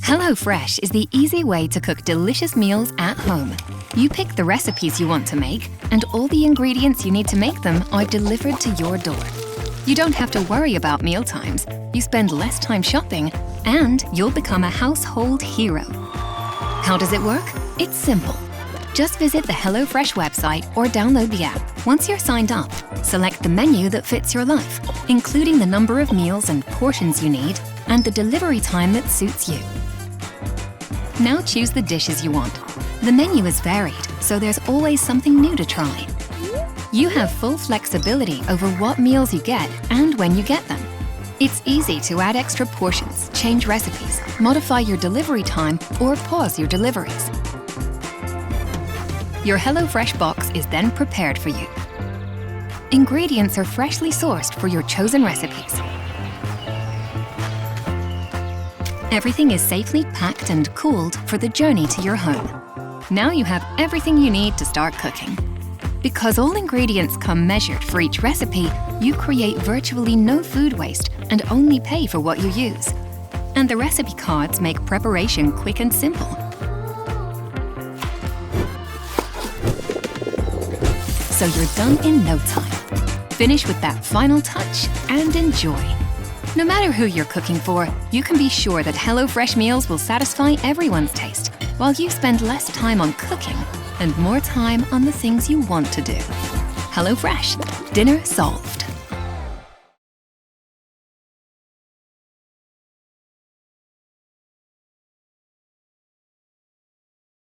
HelloFresh is the easy way to cook delicious meals at home. You pick the recipes you want to make, and all the ingredients you need to make them are delivered to your door. You don't have to worry about meal times, you spend less time shopping, and you'll become a household hero. How does it work? It's simple. Just visit the HelloFresh website or download the app. Once you're signed up, select the menu that fits your life, including the number of meals and portions you need, and the delivery time that suits you. Now choose the dishes you want. The menu is varied, so there's always something new to try. You have full flexibility over what meals you get and when you get them. It's easy to add extra portions, change recipes, modify your delivery time, or pause your deliveries. Your HelloFresh box is then prepared for you. Ingredients are freshly sourced for your chosen recipes. Everything is safely packed and cooled for the journey to your home. Now you have everything you need to start cooking. Because all ingredients come measured for each recipe, you create virtually no food waste and only pay for what you use. And the recipe cards make preparation quick and simple. So you're done in no time. Finish with that final touch and enjoy. No matter who you're cooking for, you can be sure that HelloFresh meals will satisfy everyone's taste, while you spend less time on cooking and more time on the things you want to do. HelloFresh, dinner solved.